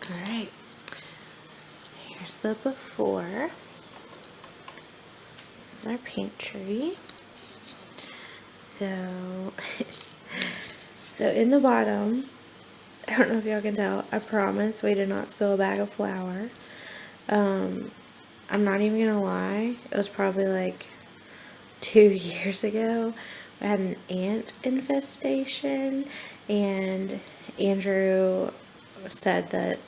Alright, here's the before. This is our pantry. So, so in the bottom, I don't know if y'all can tell, I promise we did not spill a bag of flour. I'm not even gonna lie, it was probably like 2 years ago. I had an ant infestation, and Andrew said that,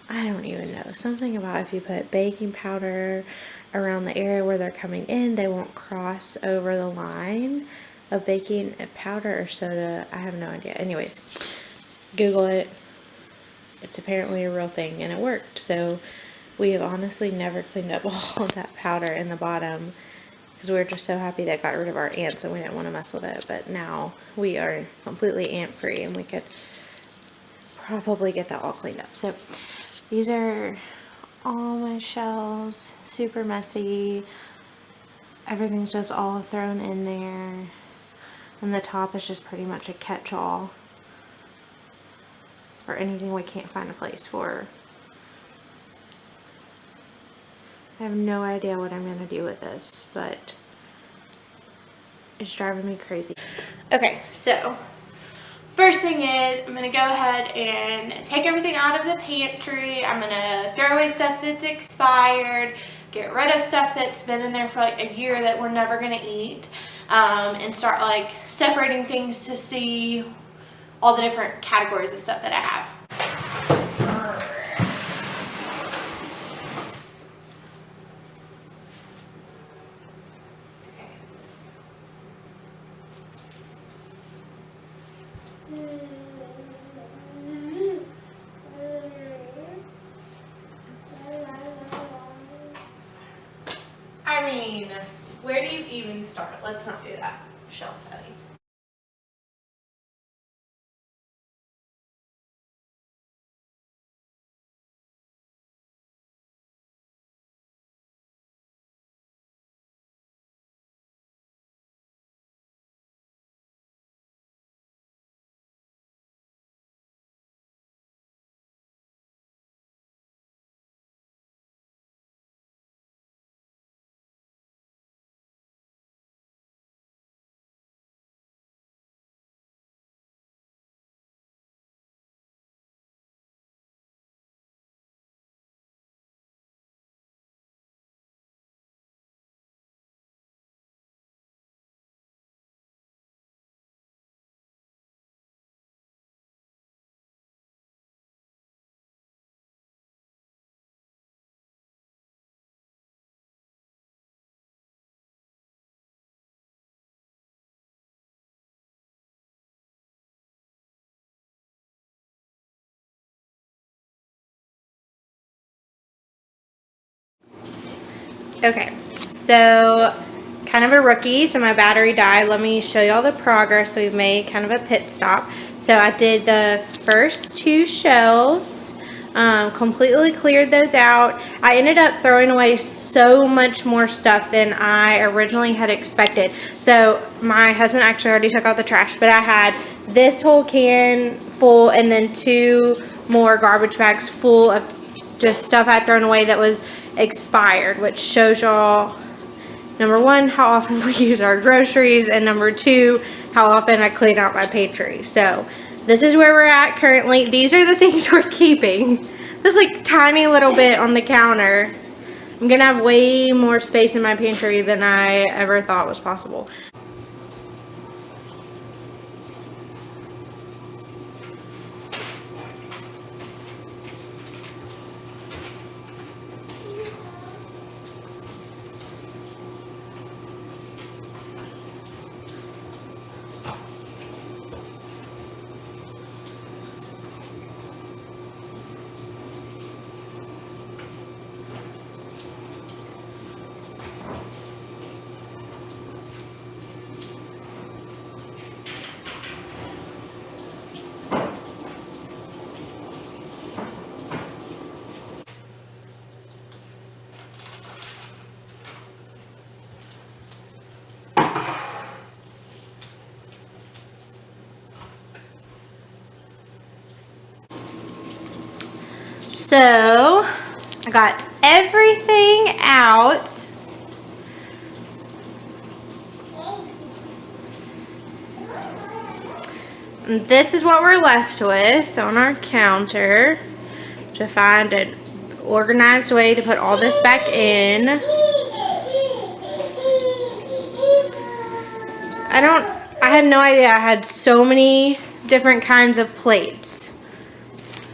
I don't even know, something about if you put baking powder around the area where they're coming in, they won't cross over the line of baking powder or soda. I have no idea. Anyways, Google it. It's apparently a real thing, and it worked. So we have honestly never cleaned up all of that powder in the bottom, because we were just so happy that got rid of our ants and we didn't want to mess with it. But now we are completely ant free, and we could probably get that all cleaned up. So these are all my shelves, super messy. Everything's just all thrown in there, and the top is just pretty much a catch-all for anything we can't find a place for. I have no idea what I'm going to do with this, but it's driving me crazy. Okay, so first thing is I'm going to go ahead and take everything out of the pantry. I'm going to throw away stuff that's expired, get rid of stuff that's been in there for like a year that we're never going to eat, and start like separating things to see all the different categories of stuff that I have. I mean, where do you even start? Let's not do that. Shelf cutting. Okay, so kind of a rookie, so my battery died. Let me show y'all the progress. So we've made kind of a pit stop. So I did the first 2 shelves, completely cleared those out. I ended up throwing away so much more stuff than I originally had expected. So my husband actually already took out the trash, but I had this whole can full, and then 2 more garbage bags full of just stuff I'd thrown away that was expired, which shows y'all, number 1, how often we use our groceries, and number 2, how often I clean out my pantry. So this is where we're at currently. These are the things we're keeping. This like tiny little bit on the counter. I'm gonna have way more space in my pantry than I ever thought was possible. So I got everything out. And this is what we're left with on our counter to find an organized way to put all this back in. I had no idea I had so many different kinds of plates.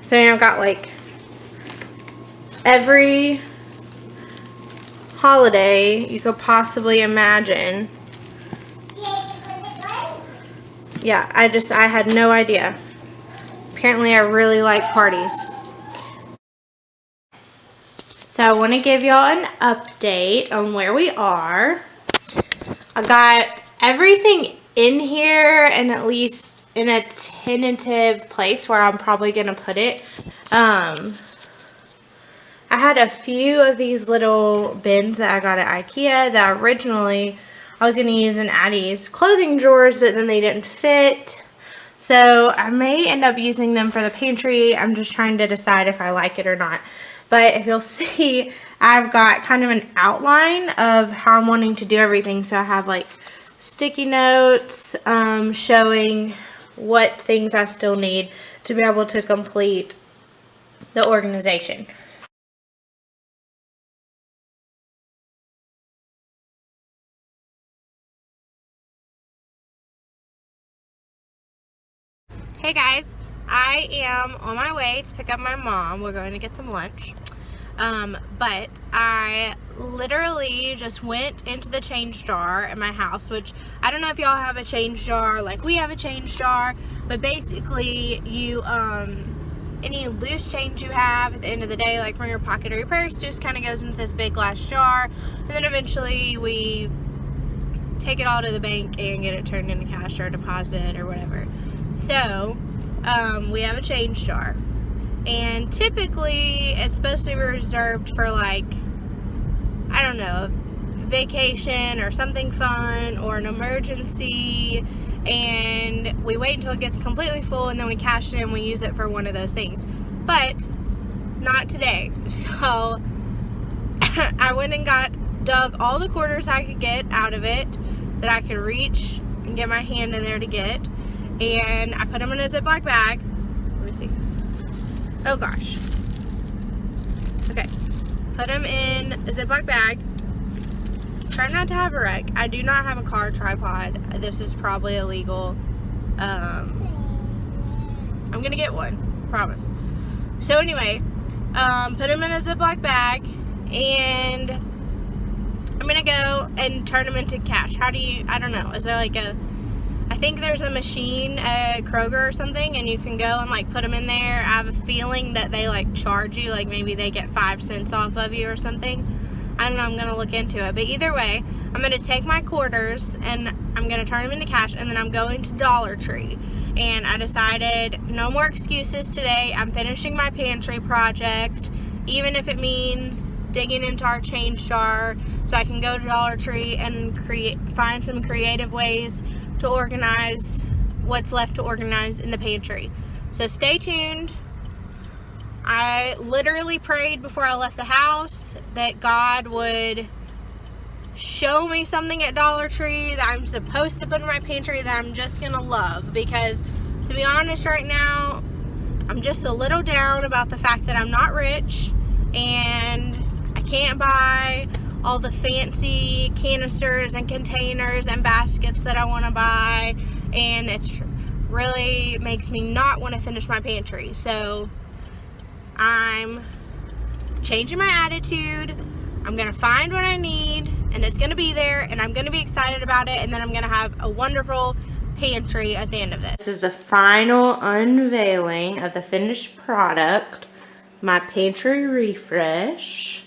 So I've got like every holiday you could possibly imagine. Yeah, I had no idea. Apparently I really like parties. So I want to give y'all an update on where we are. I got everything in here and at least in a tentative place where I'm probably going to put it. I had a few of these little bins that I got at IKEA that originally I was going to use in Addie's clothing drawers, but then they didn't fit. So I may end up using them for the pantry. I'm just trying to decide if I like it or not. But if you'll see, I've got kind of an outline of how I'm wanting to do everything. So I have like sticky notes showing what things I still need to be able to complete the organization. Hey guys, I am on my way to pick up my mom. We're going to get some lunch. But I literally just went into the change jar at my house, which I don't know if y'all have a change jar like we have a change jar, but basically you, any loose change you have at the end of the day, like from your pocket or your purse, just kind of goes into this big glass jar, and then eventually we take it all to the bank and get it turned into cash or deposit or whatever. So, we have a change jar, and typically it's supposed to be reserved for like, I don't know, vacation or something fun or an emergency, and we wait until it gets completely full and then we cash it and we use it for one of those things. But not today. So I went and dug all the quarters I could get out of it that I could reach and get my hand in there to get. And I put them in a Ziploc bag. Let me see. Oh gosh. Okay. Put them in a Ziploc bag. Try not to have a wreck. I do not have a car tripod. This is probably illegal. I'm gonna get one. Promise. So anyway, put them in a Ziploc bag, and I'm gonna go and turn them into cash. How do you, I don't know. Is there like I think there's a machine at Kroger or something, and you can go and like put them in there. I have a feeling that they like charge you, like maybe they get 5 cents off of you or something. I don't know, I'm gonna look into it. But either way, I'm gonna take my quarters and I'm gonna turn them into cash, and then I'm going to Dollar Tree. And I decided no more excuses today. I'm finishing my pantry project, even if it means digging into our change jar so I can go to Dollar Tree and find some creative ways to organize what's left to organize in the pantry. So stay tuned. I literally prayed before I left the house that God would show me something at Dollar Tree that I'm supposed to put in my pantry that I'm just gonna love, because to be honest right now, I'm just a little down about the fact that I'm not rich and I can't buy all the fancy canisters and containers and baskets that I want to buy, and it's really makes me not want to finish my pantry. So I'm changing my attitude. I'm gonna find what I need, and it's gonna be there, and I'm gonna be excited about it, and then I'm gonna have a wonderful pantry at the end of this. This is the final unveiling of the finished product, my Pantry Refresh.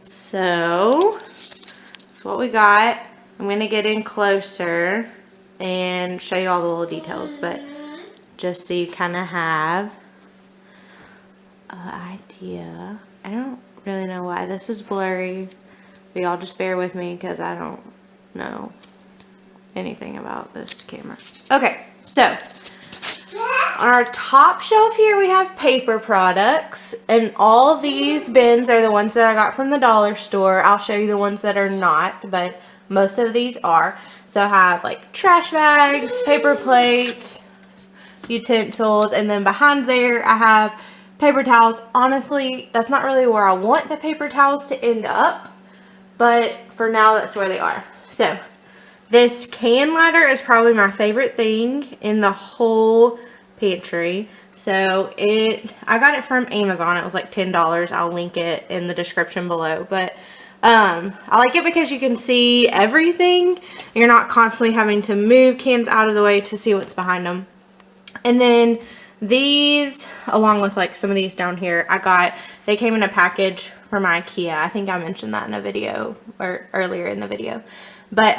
So that's what we got. I'm going to get in closer and show you all the little details, but just so you kind of have an idea. I don't really know why this is blurry, but y'all just bear with me because I don't know anything about this camera. Okay, so on our top shelf here we have paper products, and all these bins are the ones that I got from the dollar store. I'll show you the ones that are not, but most of these are. So I have like trash bags, paper plates, utensils, and then behind there I have paper towels. Honestly, that's not really where I want the paper towels to end up, but for now that's where they are. So this can ladder is probably my favorite thing in the whole pantry. So I got it from Amazon. It was like $10. I'll link it in the description below. But I like it because you can see everything. You're not constantly having to move cans out of the way to see what's behind them. And then these, along with like some of these down here, they came in a package from IKEA. I think I mentioned that in a video or earlier in the video. But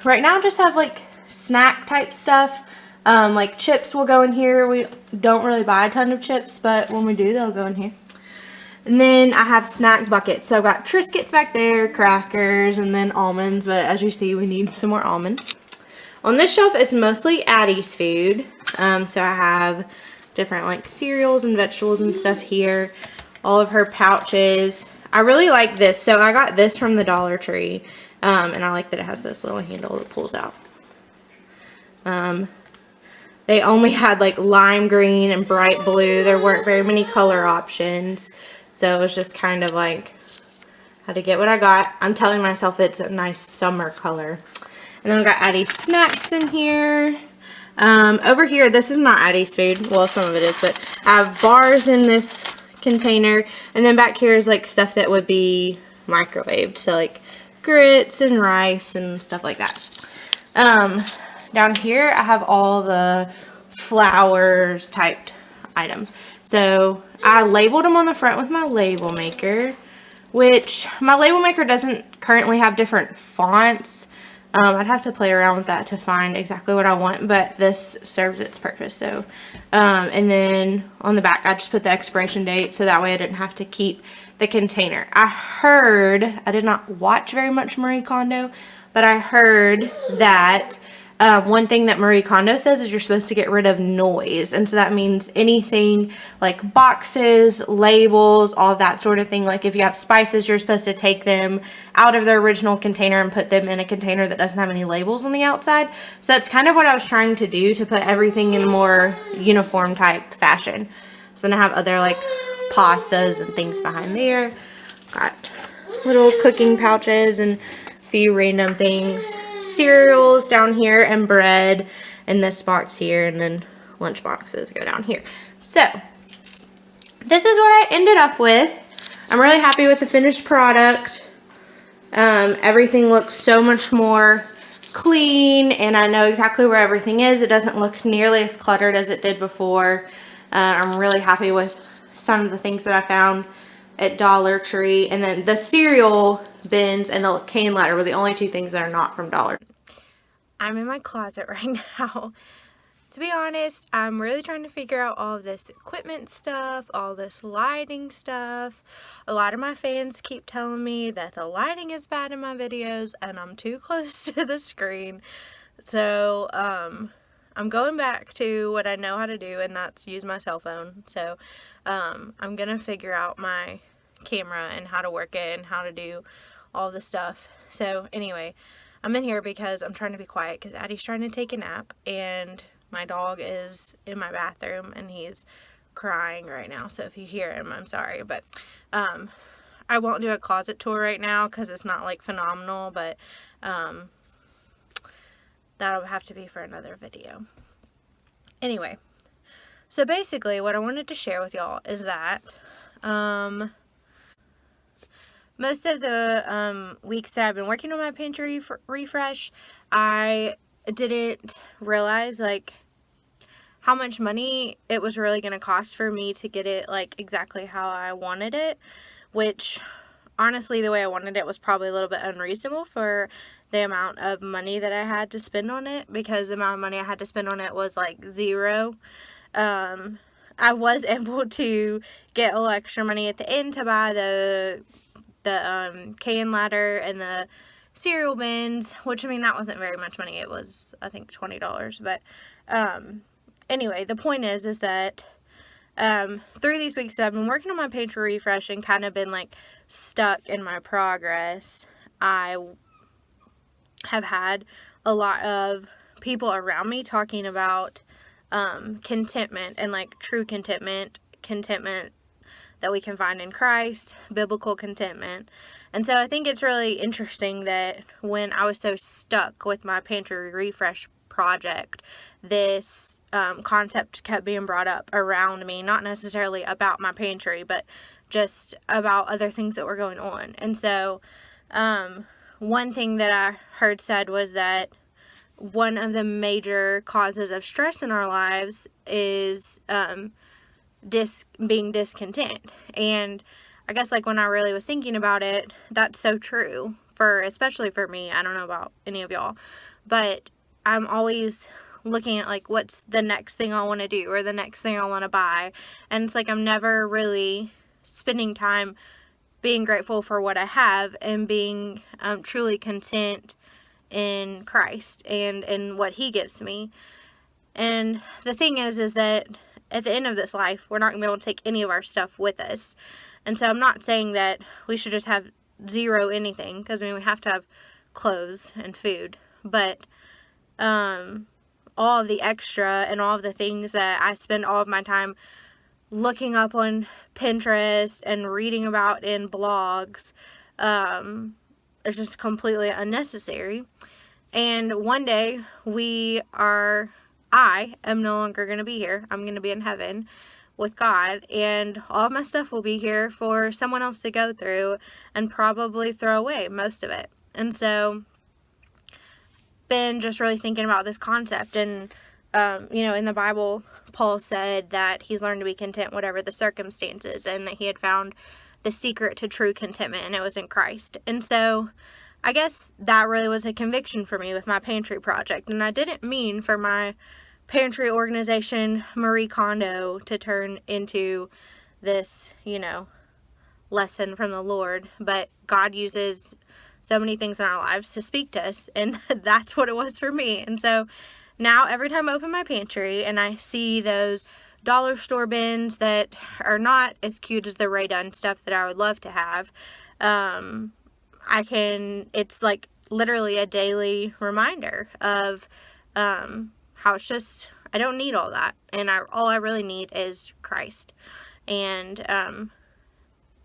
right now I just have like snack type stuff. Like chips will go in here. We don't really buy a ton of chips, but when we do, they'll go in here. And then I have snack buckets. So I've got Triscuits back there, crackers, and then almonds. But as you see, we need some more almonds. On this shelf is mostly Addie's food. So I have different like cereals and vegetables and stuff here. All of her pouches. I really like this. So I got this from the Dollar Tree. And I like that it has this little handle that pulls out. They only had like lime green and bright blue. There weren't very many color options. So it was just kind of like, had to get what I got. I'm telling myself it's a nice summer color. And then we got Addie's snacks in here. Over here, this is not Addie's food. Well, some of it is, but I have bars in this container. And then back here is like stuff that would be microwaved. So like grits and rice and stuff like that. Down here I have all the flowers typed items. So I labeled them on the front with my label maker, which my label maker doesn't currently have different fonts. I'd have to play around with that to find exactly what I want, but this serves its purpose. So, and then on the back I just put the expiration date so that way I didn't have to keep the container. I did not watch very much Marie Kondo, but I heard that one thing that Marie Kondo says is you're supposed to get rid of noise. And so that means anything like boxes, labels, all that sort of thing. Like if you have spices, you're supposed to take them out of their original container and put them in a container that doesn't have any labels on the outside. So that's kind of what I was trying to do, to put everything in a more uniform type fashion. So then I have other like pastas and things behind there. Got little cooking pouches and a few random things. Cereals down here and bread in this box here, and then lunch boxes go down here. So this is what I ended up with. I'm really happy with the finished product. Everything looks so much more clean, and I know exactly where everything is. It doesn't look nearly as cluttered as it did before. I'm really happy with some of the things that I found at Dollar Tree. And then the cereal bins and the can ladder were the only two things that are not from Dollar Tree. I'm in my closet right now. To be honest, I'm really trying to figure out all of this equipment stuff, all this lighting stuff. A lot of my fans keep telling me that the lighting is bad in my videos and I'm too close to the screen. So, I'm going back to what I know how to do, and that's use my cell phone. So, I'm gonna figure out my camera and how to work it and how to do all the stuff. So, anyway, I'm in here because I'm trying to be quiet because Addie's trying to take a nap, and my dog is in my bathroom and he's crying right now. So if you hear him, I'm sorry. But I won't do a closet tour right now because it's not like phenomenal, but that'll have to be for another video. Anyway, so basically what I wanted to share with y'all is that most of the weeks that I've been working on my Pantry Refresh, I didn't realize like how much money it was really going to cost for me to get it like exactly how I wanted it, which honestly the way I wanted it was probably a little bit unreasonable for the amount of money that I had to spend on it, because the amount of money I had to spend on it was like zero. I was able to get a little extra money at the end to buy the can ladder and the cereal bins, which I mean that wasn't very much money. It was I think $20, but anyway, the point is that through these weeks that I've been working on my Pantry Refresh and kind of been like stuck in my progress, I have had a lot of people around me talking about contentment and like true contentment that we can find in Christ, biblical contentment. And so I think it's really interesting that when I was so stuck with my Pantry Refresh project, this concept kept being brought up around me, not necessarily about my pantry, but just about other things that were going on. And so one thing that I heard said was that one of the major causes of stress in our lives is being discontent. And I guess like when I really was thinking about it, that's so true, especially for me. I don't know about any of y'all, but I'm always looking at like what's the next thing I want to do or the next thing I want to buy, and it's like I'm never really spending time being grateful for what I have and being truly content in Christ and in what He gives me. And the thing is that at the end of this life, we're not going to be able to take any of our stuff with us. And so I'm not saying that we should just have zero anything, because I mean we have to have clothes and food, but all of the extra and all of the things that I spend all of my time looking up on Pinterest and reading about in blogs is just completely unnecessary. And one day I am no longer going to be here. I'm going to be in heaven with God, and all of my stuff will be here for someone else to go through and probably throw away most of it. And so been just really thinking about this concept, and in the Bible, Paul said that he's learned to be content whatever the circumstances, and that he had found the secret to true contentment, and it was in Christ. And so I guess that really was a conviction for me with my pantry project. And I didn't mean for my pantry organization, Marie Kondo, to turn into this, lesson from the Lord, but God uses so many things in our lives to speak to us, and that's what it was for me. And so now every time I open my pantry and I see those dollar store bins that are not as cute as the Ray Dunn stuff that I would love to have, it's like literally a daily reminder of how it's just, I don't need all that, and all I really need is Christ. And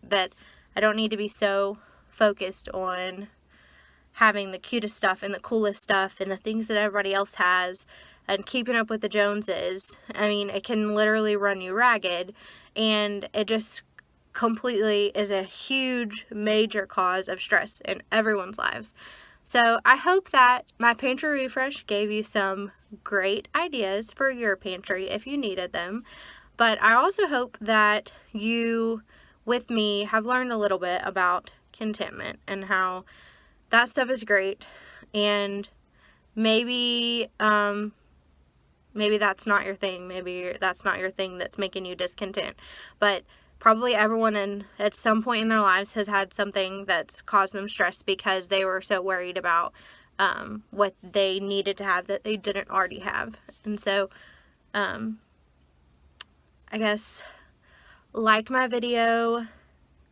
that I don't need to be so focused on having the cutest stuff and the coolest stuff and the things that everybody else has and keeping up with the Joneses. I mean, it can literally run you ragged, and it just completely is a huge, major cause of stress in everyone's lives. So I hope that my Pantry Refresh gave you some great ideas for your pantry if you needed them. But I also hope that you, with me, have learned a little bit about contentment and how that stuff is great. And maybe that's not your thing. Maybe that's not your thing that's making you discontent. But probably everyone at some point in their lives has had something that's caused them stress because they were so worried about what they needed to have that they didn't already have. And so I guess like my video,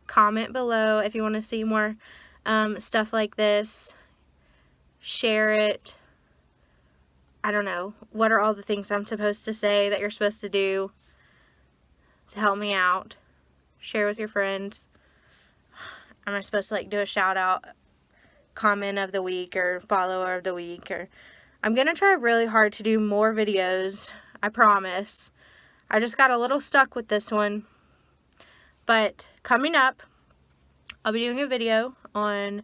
comment below if you want to see more stuff like this, share it. I don't know, what are all the things I'm supposed to say that you're supposed to do to help me out? Share with your friends. Am I supposed to do a shout out, comment of the week, or follower of the week? Or I'm gonna try really hard to do more videos, I promise. I just got a little stuck with this one. But coming up, I'll be doing a video on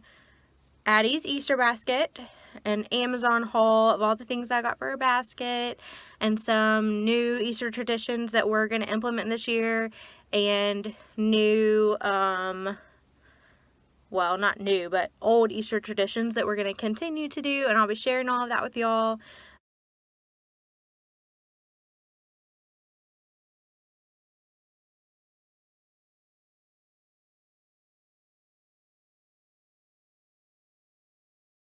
Addie's Easter basket, an Amazon haul of all the things I got for her basket, and some new Easter traditions that we're going to implement this year, and new, not new, but old Easter traditions that we're going to continue to do, and I'll be sharing all of that with y'all.